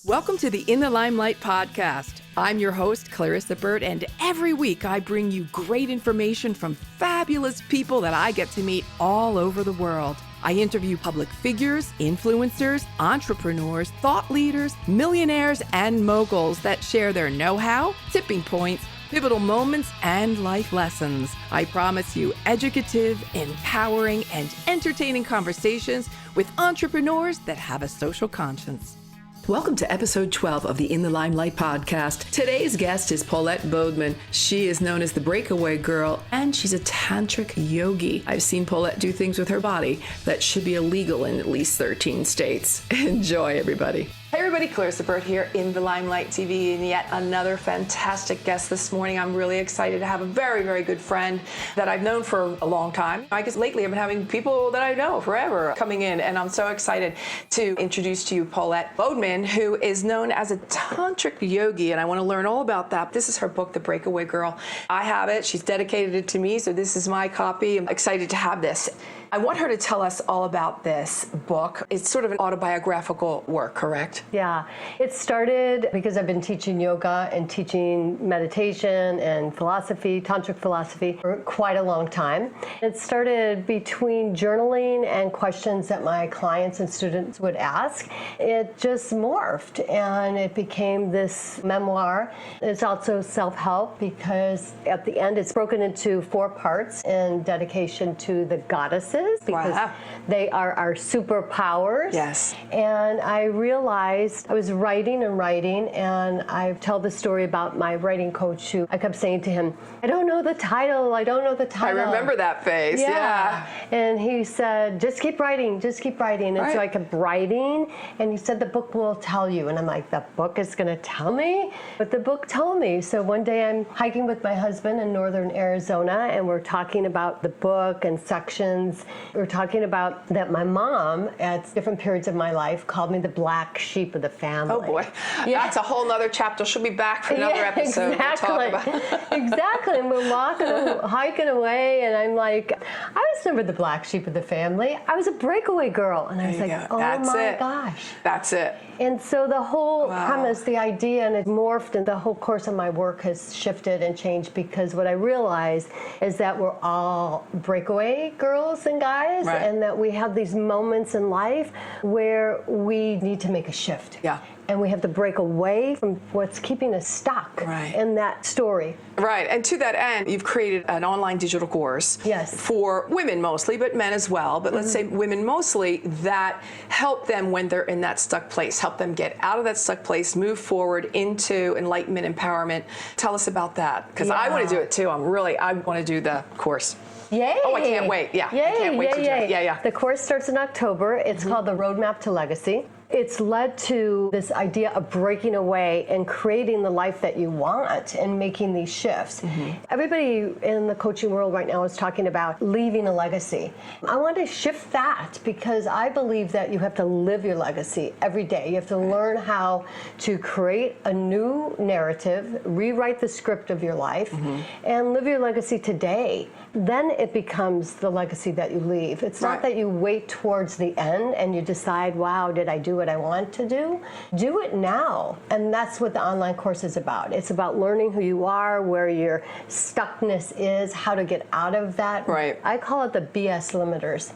Welcome to the In the Limelight podcast. I'm your host, Clarissa Burr, and every week I bring you great information from fabulous people that I get to meet all over the world. I interview public figures, influencers, entrepreneurs, thought leaders, millionaires, and moguls that share their know-how, tipping points, pivotal moments, and life lessons. I promise you educative, empowering, and entertaining conversations with entrepreneurs that have a social conscience. Welcome to episode 12 of the In the Limelight podcast. Today's guest is Paulette Bodeman. She is known as the Breakaway Girl, and she's a tantric yogi. I've seen Paulette do things with her body that should be illegal in at least 13 states. Enjoy, everybody. Hey everybody, Clarissa Burr here in the Limelight TV, and yet another fantastic guest this morning. I'm really excited to have a very, very good friend that I've known for a long time. I guess lately I've been having people that I know forever coming in, and I'm so excited to introduce to you Paulette Bodeman, who is known as a tantric yogi, and I want to learn all about that. This is her book, The Breakaway Girl. I have it. She's dedicated it to me, so this is my copy. I'm excited to have this. I want her to tell us all about this book. It's sort of an autobiographical work, correct? Yeah, it started because I've been teaching yoga and teaching meditation and philosophy, tantric philosophy, for quite a long time. It started between journaling and questions that my clients and students would ask. It just morphed and it became this memoir. It's also self-help because at the end it's broken into 4 parts in dedication to the goddesses. Because they are our superpowers. Yes. And I realized I was writing, and I tell the story about my writing coach who I kept saying to him, I don't know the title. I I remember that phase, yeah. And he said, just keep writing. And so I kept writing, and he said, the book will tell you. And I'm like, the book is going to tell me? But the book told me. So one day I'm hiking with my husband in northern Arizona, and we're talking about the book and sections. We're talking about that my mom, at different periods of my life, called me the black sheep of the family. Oh boy, that's a whole nother chapter. She'll be back for another episode. Exactly. To talk about. Exactly. And we're hiking away, and I'm like, I was never the black sheep of the family. I was a breakaway girl. And I was like, oh my gosh. That's it. And so the whole premise, the idea, and it morphed, and the whole course of my work has shifted and changed because what I realized is that we're all breakaway girls and guys, and that we have these moments in life where we need to make a shift. Yeah. And we have to break away from what's keeping us stuck in that story. Right, and to that end, you've created an online digital course for women mostly, but men as well, but let's say women mostly, that help them when they're in that stuck place, help them get out of that stuck place, move forward into enlightenment, empowerment. Tell us about that, because I want to do it too. I want to do the course. Yay! Oh, I can't wait. Yeah, Yay, I can't wait to do it. Yeah. The course starts in October. It's called The Roadmap to Legacy. It's led to this idea of breaking away and creating the life that you want and making these shifts. Everybody in the coaching world right now is talking about leaving a legacy. I want to shift that because I believe that you have to live your legacy every day. You have to learn how to create a new narrative, rewrite the script of your life, and live your legacy today. Then it becomes the legacy that you leave. It's not that you wait towards the end and you decide, wow, did I do what I want to do? Do it now. And that's what the online course is about. It's about learning who you are, where your stuckness is, how to get out of that. I call it the BS limiters.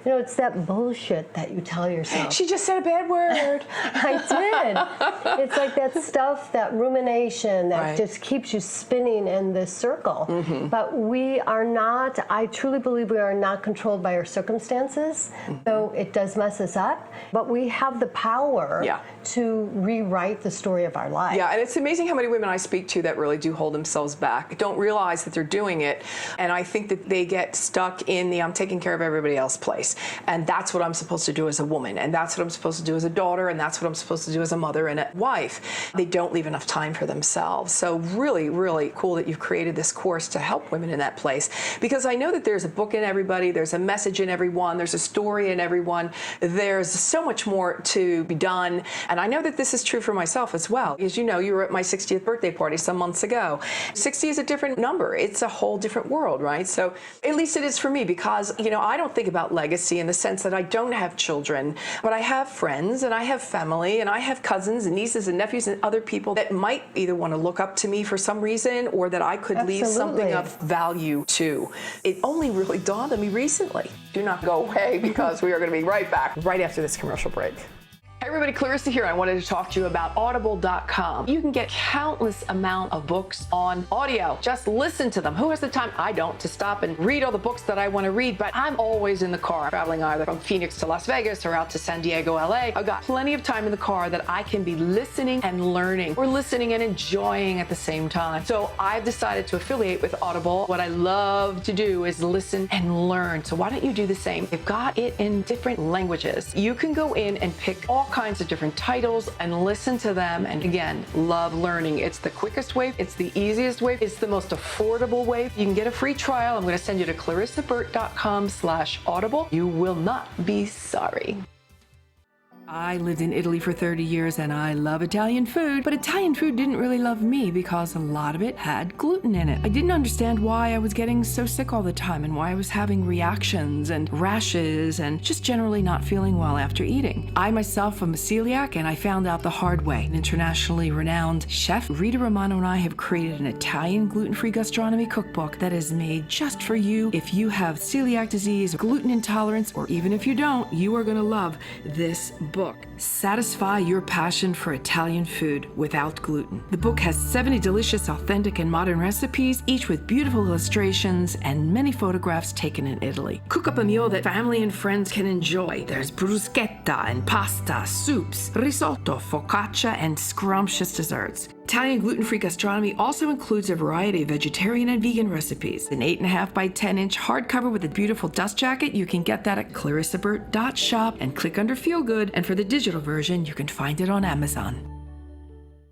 You know, it's that bullshit that you tell yourself. She just said a bad word. I did. It's like that stuff, that rumination that just keeps you spinning in this circle. But we are not, I truly believe we are not controlled by our circumstances. So it does mess us up, but we have the power to rewrite the story of our life. Yeah, and it's amazing how many women I speak to that really do hold themselves back, don't realize that they're doing it, and I think that they get stuck in the I'm taking care of everybody else place, and that's what I'm supposed to do as a woman, and that's what I'm supposed to do as a daughter, and that's what I'm supposed to do as a mother and a wife. They don't leave enough time for themselves. So really, really cool that you've created this course to help women in that place, because I know that there's a book in everybody, there's a message in everyone, there's a story in everyone, there's so much more to to be done. And I know that this is true for myself as well. As you know, you were at my 60th birthday party some months ago. 60 is a different number. It's a whole different world, right? So at least it is for me, because, I don't think about legacy in the sense that I don't have children, but I have friends and I have family and I have cousins and nieces and nephews and other people that might either want to look up to me for some reason, or that I could leave something of value to. It only really dawned on me recently. Do not go away, because we are going to be right back right after this commercial break. Hey everybody, Clarissa here. I wanted to talk to you about audible.com. You can get countless amount of books on audio. Just listen to them. Who has the time? I don't, to stop and read all the books that I want to read, but I'm always in the car, traveling either from Phoenix to Las Vegas or out to San Diego, LA. I've got plenty of time in the car that I can be listening and learning, or listening and enjoying at the same time. So I've decided to affiliate with Audible. What I love to do is listen and learn. So why don't you do the same? They've got it in different languages. You can go in and pick all kinds of different titles and listen to them. And again, love learning. It's the quickest way. It's the easiest way. It's the most affordable way. You can get a free trial. I'm going to send you to clarissaburt.com/audible. You will not be sorry. I lived in Italy for 30 years and I love Italian food, but Italian food didn't really love me because a lot of it had gluten in it. I didn't understand why I was getting so sick all the time and why I was having reactions and rashes and just generally not feeling well after eating. I myself am a celiac, and I found out the hard way. An internationally renowned chef, Rita Romano, and I have created an Italian gluten-free gastronomy cookbook that is made just for you. If you have celiac disease, gluten intolerance, or even if you don't, you are going to love this book. Satisfy your passion for Italian food without gluten. The book has 70 delicious, authentic, and modern recipes, each with beautiful illustrations and many photographs taken in Italy. Cook up a meal that family and friends can enjoy. There's bruschetta and pasta, soups, risotto, focaccia, and scrumptious desserts. Italian gluten-free gastronomy also includes a variety of vegetarian and vegan recipes. An 8.5 by 10-inch hardcover with a beautiful dust jacket. You can get that at clarissaburt.shop and click under Feel Good. And for the digital version, you can find it on Amazon.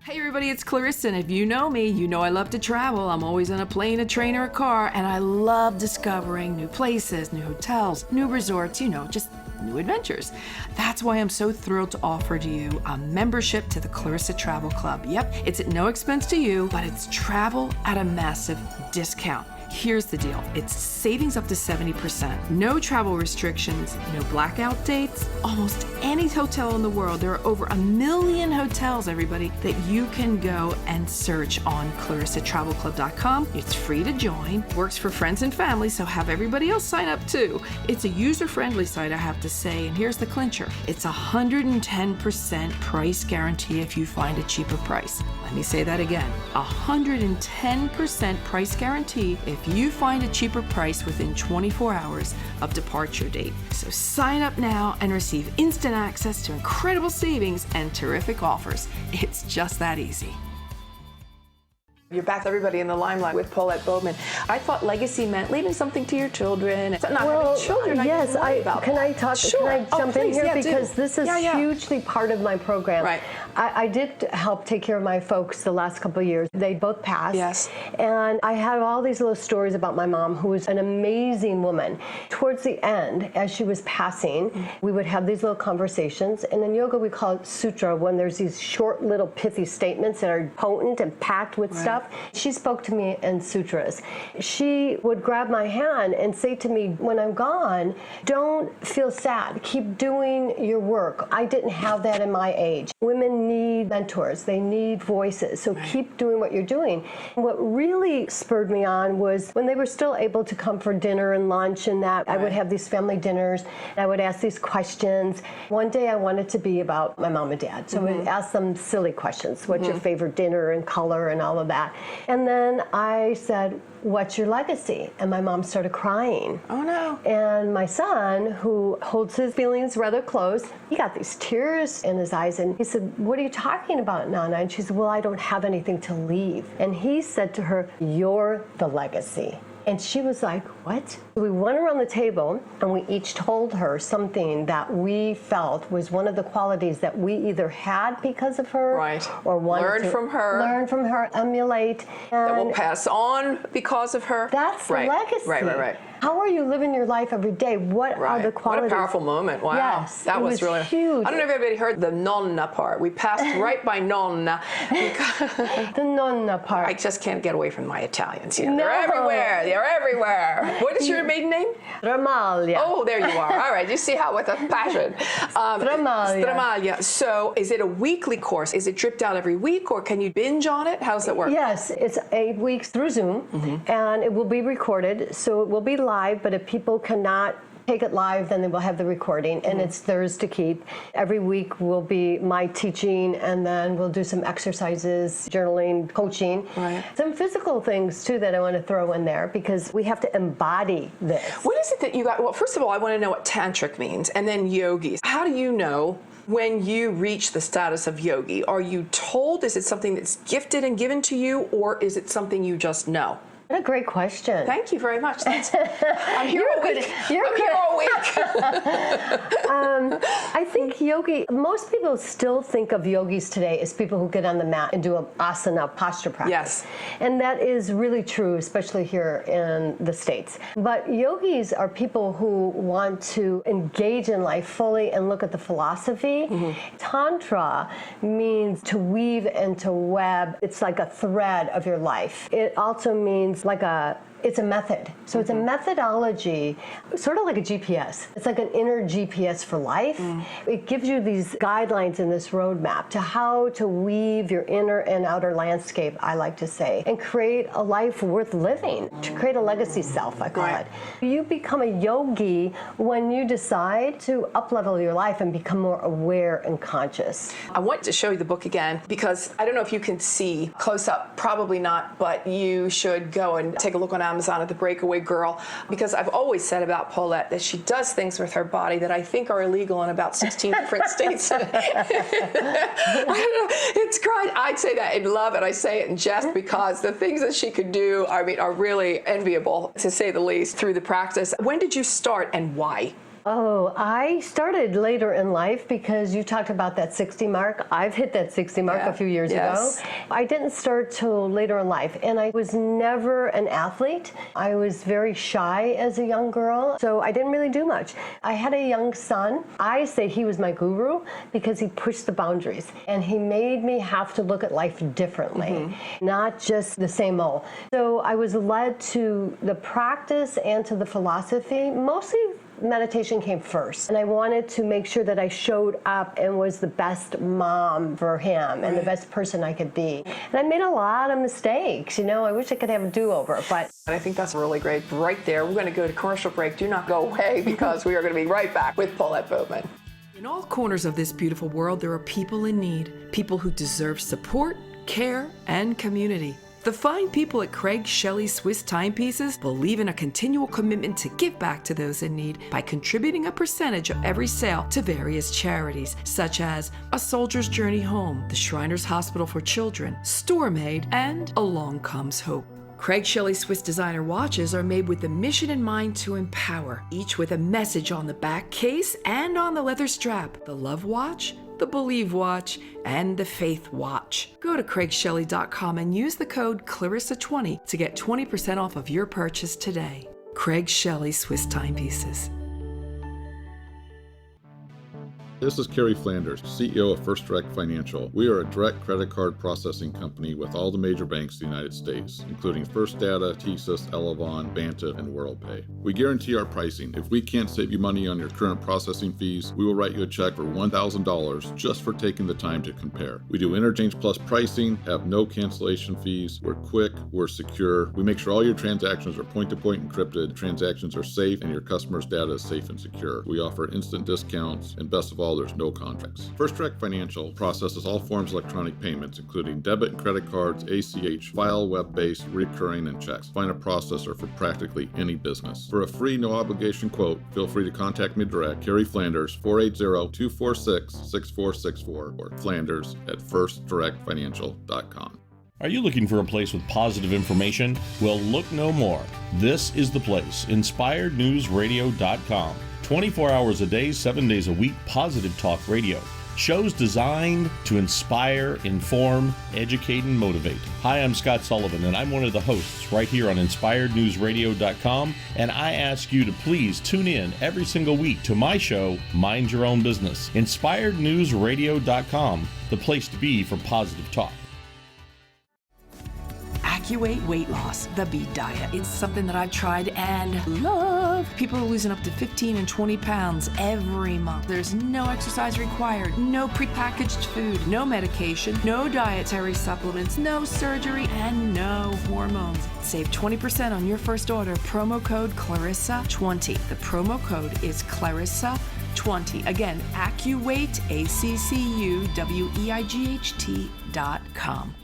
Hey everybody, it's Clarissa, and if you know me, you know I love to travel. I'm always on a plane, a train, or a car, and I love discovering new places, new hotels, new resorts, just new adventures. That's why I'm so thrilled to offer to you a membership to the Clarissa Travel Club. Yep, it's at no expense to you, but it's travel at a massive discount. Here's the deal. It's savings up to 70%. No travel restrictions, no blackout dates. Almost any hotel in the world. There are over 1 million hotels, everybody, that you can go and search on ClarissaTravelClub.com. It's free to join. Works for friends and family, so have everybody else sign up too. It's a user-friendly site, I have to say, and here's the clincher. It's 110% price guarantee if you find a cheaper price. Let me say that again. 110% price guarantee if you find a cheaper price within 24 hours of departure date. So sign up now and receive instant access to incredible savings and terrific offers. It's just that easy. You're back, everybody, in the limelight with Paulette Bodeman. I thought legacy meant leaving something to your children. It's not having children. Yes, can I talk? Sure. Can I jump in here? Yeah, because this is hugely part of my program. Right. I did help take care of my folks the last couple of years. They both passed. Yes. And I had all these little stories about my mom, who was an amazing woman. Towards the end, as she was passing, we would have these little conversations. And in yoga, we call it sutra, when there's these short, little, pithy statements that are potent and packed with stuff. She spoke to me in sutras. She would grab my hand and say to me, when I'm gone, don't feel sad. Keep doing your work. I didn't have that in my age. Women need mentors. They need voices. So keep doing what you're doing. What really spurred me on was when they were still able to come for dinner and lunch and that, I would have these family dinners. I would ask these questions. One day I wanted to be about my mom and dad. So I would ask them silly questions. What's your favorite dinner and color and all of that? And then I said, what's your legacy? And my mom started crying. Oh no. And my son, who holds his feelings rather close, he got these tears in his eyes and he said, what are you talking about, Nana? And she said, well, I don't have anything to leave. And he said to her, you're the legacy. And she was like, what? We went around the table and we each told her something that we felt was one of the qualities that we either had because of her or wanted learn to from her, emulate. That will pass on because of her. That's the legacy. Right. How are you living your life every day? What are the qualities? What a powerful moment. Wow. Yes, that was really huge. I don't know if everybody heard the nonna part. We passed right by nonna. The nonna part. I just can't get away from my Italians. You know, No. They're everywhere. They're everywhere. What is your maiden name? Stramalia. Oh, there you are. All right. You see how with a passion. Stramalia. Stramalia. So is it a weekly course? Is it dripped out every week, or can you binge on it? How does that work? Yes, it's 8 weeks through Zoom, and it will be recorded, so it will be live, but if people cannot take it live, then they will have the recording, and it's theirs to keep. Every week will be my teaching, and then we'll do some exercises, journaling, coaching, some physical things too that I want to throw in there because we have to embody this. What is it that you got? Well, first of all, I want to know what tantric means, and then yogis. How do you know when you reach the status of yogi? Are you told? Is it something that's gifted and given to you, or is it something you just know? What a great question. Thank you very much. I'm here all week. I'm here all week. I think yogi, most people still think of yogis today as people who get on the mat and do an asana posture practice. Yes. And that is really true, especially here in the States. But yogis are people who want to engage in life fully and look at the philosophy. Tantra means to weave and to web. It's like a thread of your life. It also means it's a method. So it's a methodology, sort of like a GPS. It's like an inner GPS for life. It gives you these guidelines in this roadmap to how to weave your inner and outer landscape, I like to say, and create a life worth living, to create a legacy self, I call it. You become a yogi when you decide to up-level your life and become more aware and conscious. I want to show you the book again because I don't know if you can see close up, probably not, but you should go and take a look on Amazon at The Breakaway Girl, because I've always said about Paulette that she does things with her body that I think are illegal in about 16 different states. I don't know, it's great. I'd say that in love, and I say it in jest because the things that she could do, I mean, are really enviable, to say the least, through the practice. When did you start and why? Oh, I started later in life because you talked about that 60 mark. I've hit that 60 mark a few years ago. I didn't start till later in life, and I was never an athlete. I was very shy as a young girl, so I didn't really do much. I had a young son. I say he was my guru because he pushed the boundaries, and he made me have to look at life differently, not just the same old. So I was led to the practice and to the philosophy, mostly meditation came first, and I wanted to make sure that I showed up and was the best mom for him and the best person I could be. And I made a lot of mistakes. You know, I wish I could have a do-over, but I think that's really great. Right there, we're going to go to commercial break. Do not go away because we are going to be right back with Paulette Bodeman. In all corners of this beautiful world, there are people in need, people who deserve support, care, and community. The fine people at Craig Shelley Swiss Timepieces believe in a continual commitment to give back to those in need by contributing a percentage of every sale to various charities, such as A Soldier's Journey Home, the Shriners Hospital for Children, Store Made, and Along Comes Hope. Craig Shelley Swiss designer watches are made with the mission in mind to empower, each with a message on the back case and on the leather strap. The Love Watch, the Believe Watch, and the Faith Watch. Go to CraigShelley.com and use the code Clarissa20 to get 20% off of your purchase today. Craig Shelley Swiss Timepieces. This is Kerry Flanders, CEO of First Direct Financial. We are a direct credit card processing company with all the major banks in the United States, including First Data, TSYS, Elavon, Banta, and WorldPay. We guarantee our pricing. If we can't save you money on your current processing fees, we will write you a check for $1,000 just for taking the time to compare. We do Interchange Plus pricing, have no cancellation fees, we're quick, we're secure. We make sure all your transactions are point-to-point encrypted, transactions are safe, and your customers' data is safe and secure. We offer instant discounts, and best of all, there's no contracts. First Direct Financial processes all forms of electronic payments, including debit and credit cards, ACH, file, web-based, recurring, and checks. Find a processor for practically any business. For a free, no-obligation quote, feel free to contact me direct, Kerry Flanders, 480-246-6464, or Flanders at firstdirectfinancial.com. Are you looking for a place with positive information? Well, look no more. This is the place, inspirednewsradio.com. 24 hours a day, 7 days a week, positive talk radio. Shows designed to inspire, inform, educate, and motivate. Hi, I'm Scott Sullivan, and I'm one of the hosts right here on InspiredNewsRadio.com, and I ask you to please tune in every single week to my show, Mind Your Own Business. InspiredNewsRadio.com, the place to be for positive talk. AccuWeight weight loss, the beet diet. It's something that I've tried and love. People are losing up to 15 and 20 pounds every month. There's no exercise required, no prepackaged food, no medication, no dietary supplements, no surgery, and no hormones. Save 20% on your first order. Promo code Clarissa20. The promo code is Clarissa20. Again, AccuWeight, AccuWeight.com.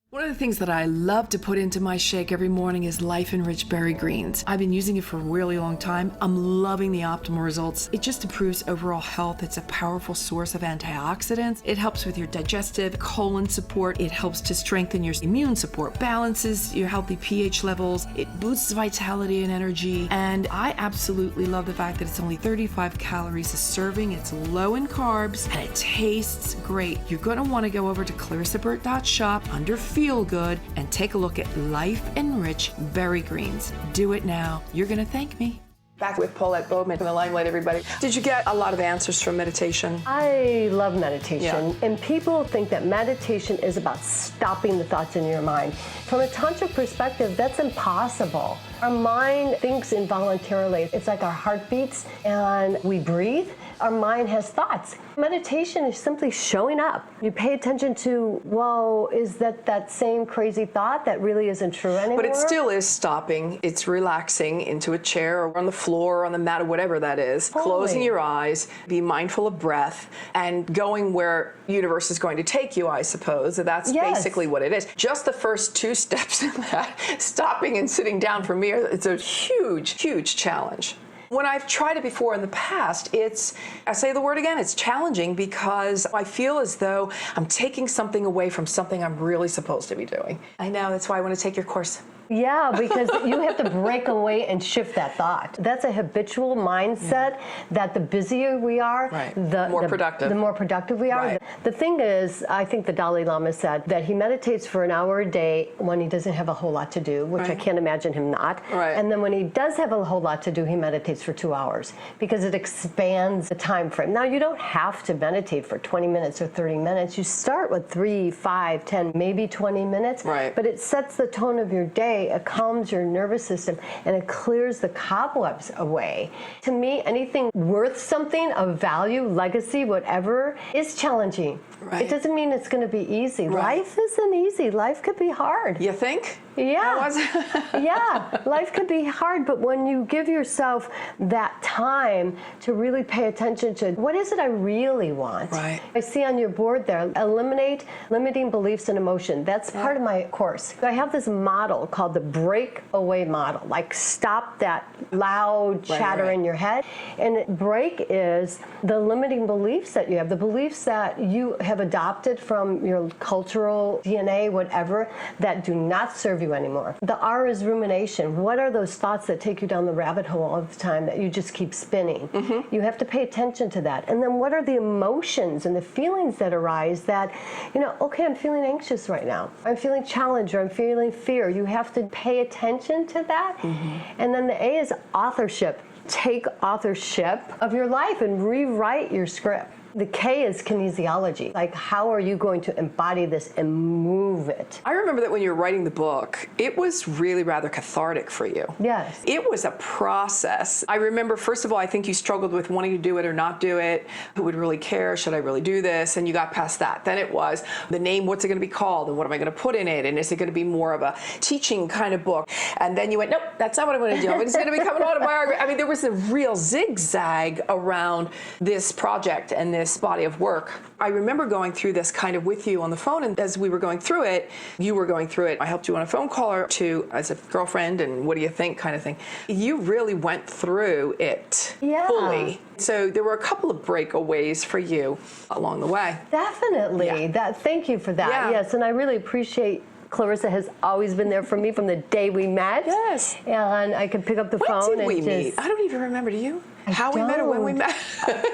One of the things that I love to put into my shake every morning is Life Enriched Berry Greens. I've been using it for a really long time. I'm loving the optimal results. It just improves overall health. It's a powerful source of antioxidants. It helps with your digestive, colon support. It helps to strengthen your immune support, balances your healthy pH levels. It boosts vitality and energy. And I absolutely love the fact that it's only 35 calories a serving. It's low in carbs and it tastes great. You're going to want to go over to clarissaburt.shop under Feel Good and take a look at Life Enriched Berry Greens. Do it now. You're going to thank me. Back with Paulette Bodeman in the limelight, everybody. Did you get a lot of answers from meditation? I love meditation. Yeah. And people think that meditation is about stopping the thoughts in your mind. From a tantric perspective, that's impossible. Our mind thinks involuntarily. It's like our heart beats and we breathe. Our mind has thoughts. Meditation is simply showing up. You pay attention to, whoa, is that same crazy thought that really isn't true anymore? But it still is stopping. It's relaxing into a chair or on the floor or on the mat or whatever that is. Totally. Closing your eyes, be mindful of breath, and going where universe is going to take you, I suppose. That's basically what it is. Just the first two steps in that, stopping and sitting down, for me, it's a huge, huge challenge. When I've tried it before in the past, I say the word again, it's challenging because I feel as though I'm taking something away from something I'm really supposed to be doing. I know, that's why I want to take your course. Yeah, because you have to break away and shift that thought. That's a habitual mindset that the busier we are, the more productive we are. Right. The thing is, I think the Dalai Lama said that he meditates for an hour a day when he doesn't have a whole lot to do, which I can't imagine him not. Right. And then when he does have a whole lot to do, he meditates for 2 hours because it expands the time frame. Now, you don't have to meditate for 20 minutes or 30 minutes. You start with 3, 5, 10, maybe 20 minutes. Right. But it sets the tone of your day. It calms your nervous system and it clears the cobwebs away. To me, anything worth something of value, legacy, whatever, is challenging. Right. It doesn't mean it's going to be easy. Right. Life isn't easy. Life could be hard. You think? Yeah. Yeah. Life could be hard, but when you give yourself that time to really pay attention to what is it I really want? Right. I see on your board there, eliminate limiting beliefs and emotion. That's part of my course. I have this model called the breakaway model, like stop that loud chatter in your head. And break is the limiting beliefs that you have, the beliefs that you have adopted from your cultural DNA, whatever, that do not serve you anymore. The R is rumination. What are those thoughts that take you down the rabbit hole all the time that you just keep spinning? Mm-hmm. You have to pay attention to that. And then what are the emotions and the feelings that arise that, okay, I'm feeling anxious right now. I'm feeling challenged or I'm feeling fear. You have to pay attention to that. Mm-hmm. And then the A is authorship. Take authorship of your life and rewrite your script. The K is kinesiology. Like, how are you going to embody this and move it? I remember that when you were writing the book, it was really rather cathartic for you. Yes. It was a process. I remember, first of all, I think you struggled with wanting to do it or not do it. Who would really care? Should I really do this? And you got past that. Then it was the name, what's it going to be called? And what am I going to put in it? And is it going to be more of a teaching kind of book? And then you went, nope, that's not what I'm going to do. It's going to become an autobiography. I mean, there was a real zigzag around this project and this body of work. I remember going through this kind of with you on the phone, and as we were going through it, you were going through it. I helped you on a phone call or two as a girlfriend, and what do you think kind of thing. You really went through it fully. So there were a couple of breakaways for you along the way. Definitely. Yeah. Thank you for that. Yeah. Yes, and I really appreciate Clarissa has always been there for me from the day we met. Yes. And I could pick up the phone When did and we just... meet? I don't even remember. Do you? How we met or when we met?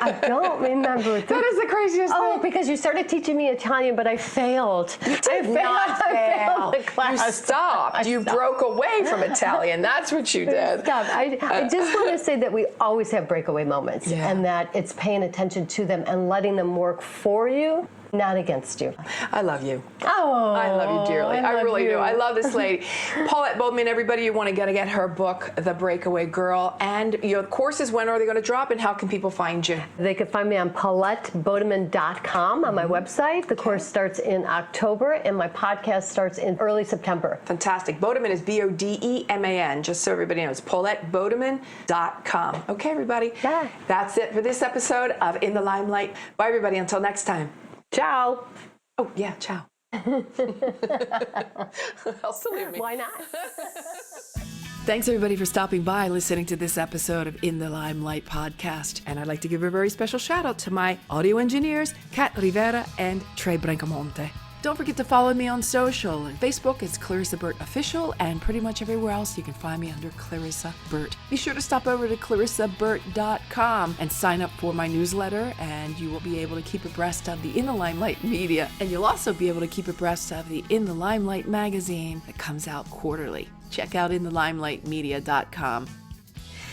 I don't remember. That is the craziest thing. Because you started teaching me Italian, but I failed. You did not fail. I failed the class. You stopped. You broke away from Italian. That's what you did. Stop. I just want to say that we always have breakaway moments, Yeah. and that it's paying attention to them and letting them work for you, not against you. I love you. Oh, I love you dearly. I love really you. do. I love this lady. Paulette Bodeman, everybody, you want to get her book, The Breakaway Girl. And your courses, when are they going to drop, and how can people find you? They can find me on PauletteBodeman.com on my website. The course starts in October, and my podcast starts in early September. Fantastic. Bodeman is Bodeman, just so everybody knows. PauletteBodeman.com. Okay, everybody. Yeah. That's it for this episode of In the Limelight. Bye, everybody. Until next time. Ciao. Oh, yeah, ciao. Also leave me. Why not? Thanks, everybody, for stopping by listening to this episode of In the Limelight podcast. And I'd like to give a very special shout out to my audio engineers, Kat Rivera and Trey Brancamonte. Don't forget to follow me on social. On Facebook, it's Clarissa Burt Official, and pretty much everywhere else you can find me under Clarissa Burt. Be sure to stop over to clarissaburt.com and sign up for my newsletter, and you will be able to keep abreast of the In the Limelight media. And you'll also be able to keep abreast of the In the Limelight magazine that comes out quarterly. Check out inthelimelightmedia.com.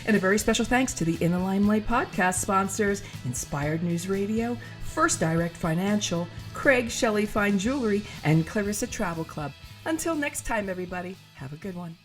And a very special thanks to the In the Limelight podcast sponsors, Inspired News Radio, First Direct Financial, Craig Shelley Fine Jewelry, and Clarissa Travel Club. Until next time, everybody, have a good one.